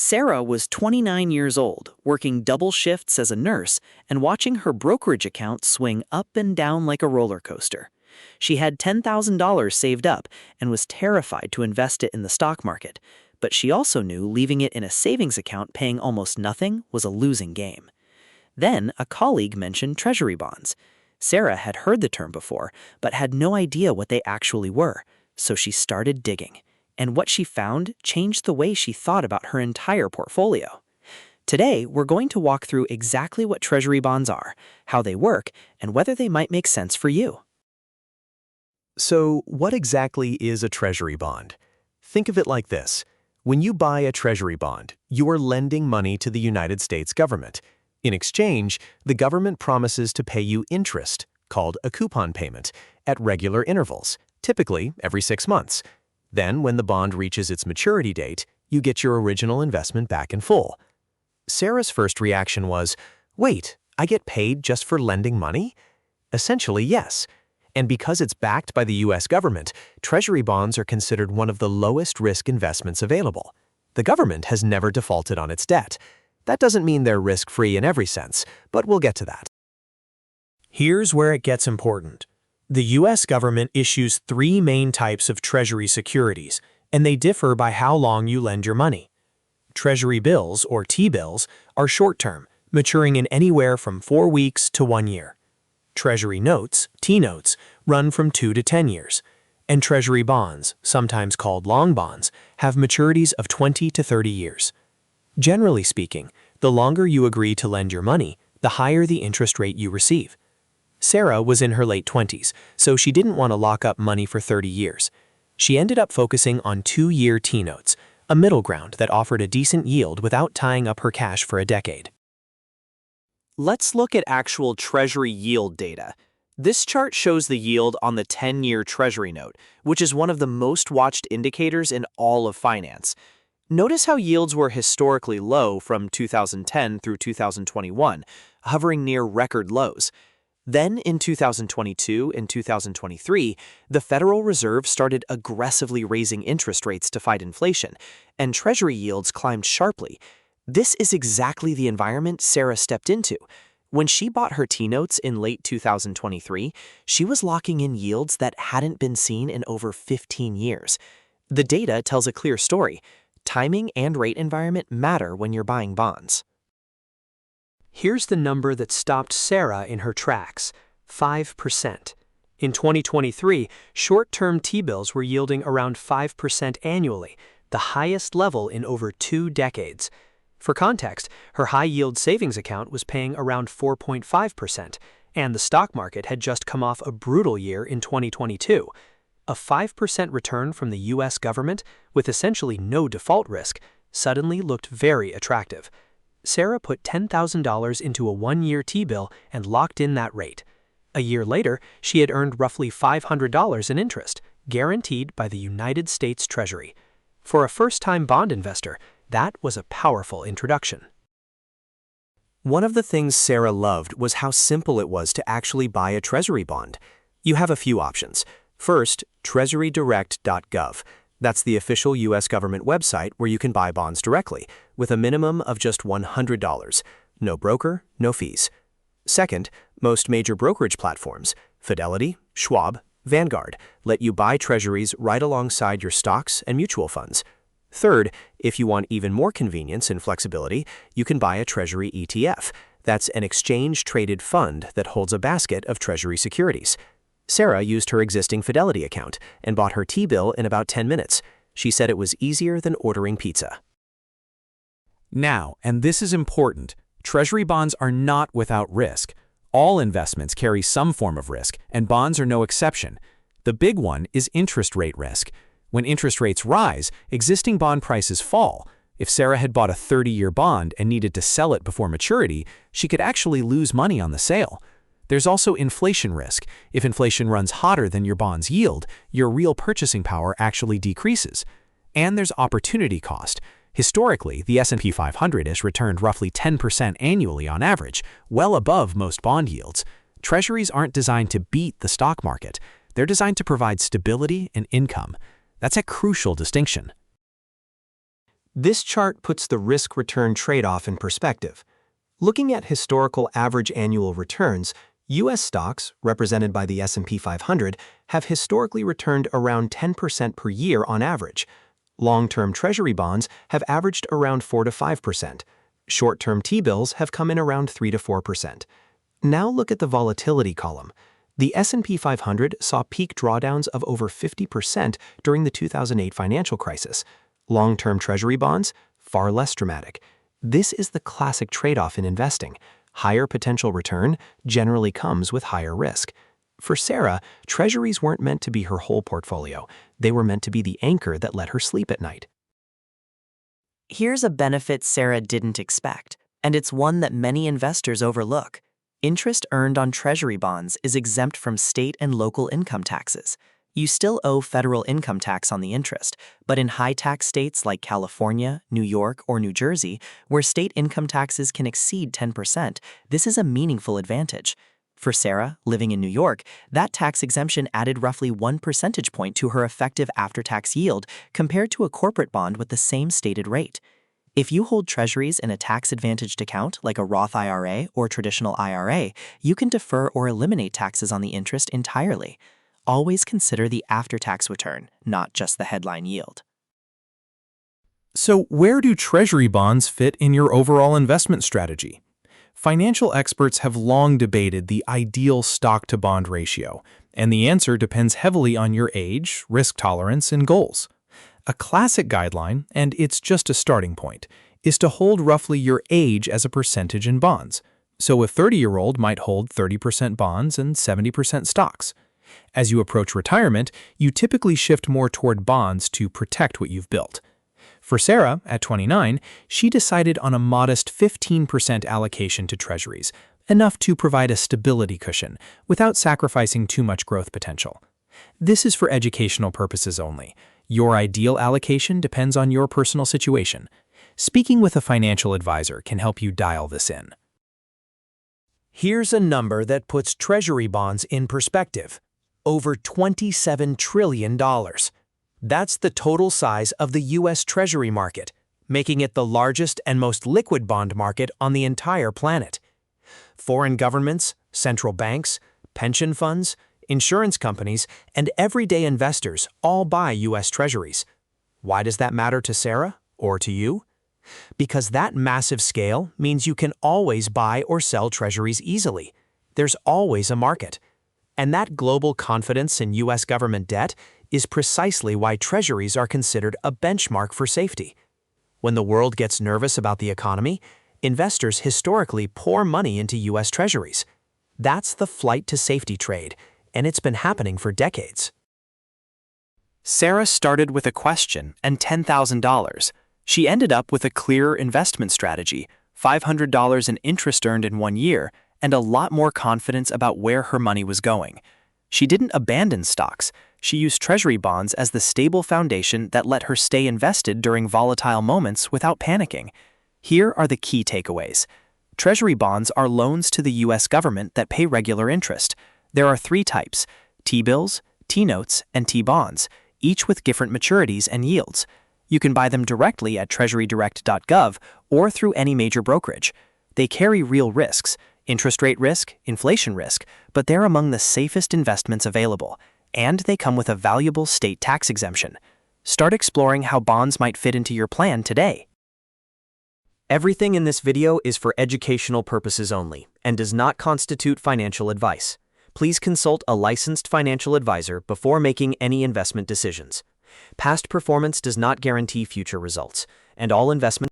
Sarah was 29 years old, working double shifts as a nurse and watching her brokerage account swing up and down like a roller coaster. She had $10,000 saved up and was terrified to invest it in the stock market, but she also knew leaving it in a savings account paying almost nothing was a losing game. Then a colleague mentioned treasury bonds. Sarah had heard the term before, but had no idea what they actually were, so she started digging. And what she found changed the way she thought about her entire portfolio. Today, we're going to walk through exactly what treasury bonds are, how they work, and whether they might make sense for you. So, what exactly is a treasury bond? Think of it like this. When you buy a treasury bond, you are lending money to the United States government. In exchange, the government promises to pay you interest, called a coupon payment, at regular intervals, typically every 6 months. Then, when the bond reaches its maturity date, you get your original investment back in full. Sarah's first reaction was, wait, I get paid just for lending money? Essentially, yes. And because it's backed by the US government, treasury bonds are considered one of the lowest risk investments available. The government has never defaulted on its debt. That doesn't mean they're risk-free in every sense, but we'll get to that. Here's where it gets important. The U.S. government issues 3 main types of Treasury securities, and they differ by how long you lend your money. Treasury bills, or T-bills, are short-term, maturing in anywhere from 4 weeks to 1 year. Treasury notes, T-notes, run from 2 to 10 years. And Treasury bonds, sometimes called long bonds, have maturities of 20 to 30 years. Generally speaking, the longer you agree to lend your money, the higher the interest rate you receive. Sarah was in her late 20s, so she didn't want to lock up money for 30 years. She ended up focusing on 2-year T-notes, a middle ground that offered a decent yield without tying up her cash for a decade. Let's look at actual Treasury yield data. This chart shows the yield on the 10-year Treasury note, which is one of the most watched indicators in all of finance. Notice how yields were historically low from 2010 through 2021, hovering near record lows. Then, in 2022 and 2023, the Federal Reserve started aggressively raising interest rates to fight inflation, and Treasury yields climbed sharply. This is exactly the environment Sarah stepped into. When she bought her T-notes in late 2023, she was locking in yields that hadn't been seen in over 15 years. The data tells a clear story. Timing and rate environment matter when you're buying bonds. Here's the number that stopped Sarah in her tracks: 5%. In 2023, short-term T-bills were yielding around 5% annually, the highest level in over 2 decades. For context, her high-yield savings account was paying around 4.5%, and the stock market had just come off a brutal year in 2022. A 5% return from the US government, with essentially no default risk, suddenly looked very attractive. Sarah put $10,000 into a 1-year T-bill and locked in that rate. A year later, she had earned roughly $500 in interest, guaranteed by the United States Treasury. For a first-time bond investor, that was a powerful introduction. One of the things Sarah loved was how simple it was to actually buy a treasury bond. You have a few options. First, TreasuryDirect.gov. That's the official U.S. government website where you can buy bonds directly, with a minimum of just $100. No broker, no fees. Second, most major brokerage platforms, Fidelity, Schwab, Vanguard, let you buy treasuries right alongside your stocks and mutual funds. Third, if you want even more convenience and flexibility, you can buy a treasury ETF. That's an exchange-traded fund that holds a basket of treasury securities. Sarah used her existing Fidelity account and bought her T-bill in about 10 minutes. She said it was easier than ordering pizza. Now, and this is important, treasury bonds are not without risk. All investments carry some form of risk, and bonds are no exception. The big one is interest rate risk. When interest rates rise, existing bond prices fall. If Sarah had bought a 30-year bond and needed to sell it before maturity, she could actually lose money on the sale. There's also inflation risk. If inflation runs hotter than your bond's yield, your real purchasing power actually decreases. And there's opportunity cost. Historically, the S&P 500 has returned roughly 10% annually on average, well above most bond yields. Treasuries aren't designed to beat the stock market. They're designed to provide stability and income. That's a crucial distinction. This chart puts the risk-return trade-off in perspective. Looking at historical average annual returns, U.S. stocks, represented by the S&P 500, have historically returned around 10% per year on average. Long-term Treasury bonds have averaged around 4 to 5%. Short-term T-bills have come in around 3 to 4%. Now look at the volatility column. The S&P 500 saw peak drawdowns of over 50% during the 2008 financial crisis. Long-term Treasury bonds, far less dramatic. This is the classic trade-off in investing. Higher potential return generally comes with higher risk. For Sarah, treasuries weren't meant to be her whole portfolio. They were meant to be the anchor that let her sleep at night. Here's a benefit Sarah didn't expect, and it's one that many investors overlook. Interest earned on treasury bonds is exempt from state and local income taxes. You still owe federal income tax on the interest, but in high-tax states like California, New York, or New Jersey, where state income taxes can exceed 10%, this is a meaningful advantage. For Sarah, living in New York, that tax exemption added roughly 1 percentage point to her effective after-tax yield compared to a corporate bond with the same stated rate. If you hold treasuries in a tax-advantaged account like a Roth IRA or traditional IRA, you can defer or eliminate taxes on the interest entirely. Always consider the after-tax return, not just the headline yield. So where do treasury bonds fit in your overall investment strategy? Financial experts have long debated the ideal stock-to-bond ratio, and the answer depends heavily on your age, risk tolerance, and goals. A classic guideline, and it's just a starting point, is to hold roughly your age as a percentage in bonds. So a 30-year-old might hold 30% bonds and 70% stocks. As you approach retirement, you typically shift more toward bonds to protect what you've built. For Sarah, at 29, she decided on a modest 15% allocation to treasuries, enough to provide a stability cushion without sacrificing too much growth potential. This is for educational purposes only. Your ideal allocation depends on your personal situation. Speaking with a financial advisor can help you dial this in. Here's a number that puts treasury bonds in perspective. Over $27 trillion. That's the total size of the US Treasury market, making it the largest and most liquid bond market on the entire planet. Foreign governments, central banks, pension funds, insurance companies, and everyday investors all buy US Treasuries. Why does that matter to Sarah or to you? Because that massive scale means you can always buy or sell treasuries easily. There's always a market. And that global confidence in U.S. government debt is precisely why treasuries are considered a benchmark for safety. When the world gets nervous about the economy, investors historically pour money into U.S. treasuries. That's the flight to safety trade, and it's been happening for decades. Sarah started with a question and $10,000. She ended up with a clearer investment strategy, $500 in interest earned in 1 year, and a lot more confidence about where her money was going. She didn't abandon stocks. She used treasury bonds as the stable foundation that let her stay invested during volatile moments without panicking. Here are the key takeaways. Treasury bonds are loans to the U.S. government that pay regular interest. There are 3 types: T-bills, T-notes, and T-bonds, each with different maturities and yields. You can buy them directly at TreasuryDirect.gov or through any major brokerage. They carry real risks: interest rate risk, inflation risk, but they're among the safest investments available, and they come with a valuable state tax exemption. Start exploring how bonds might fit into your plan today. Everything in this video is for educational purposes only and does not constitute financial advice. Please consult a licensed financial advisor before making any investment decisions. Past performance does not guarantee future results, and all investment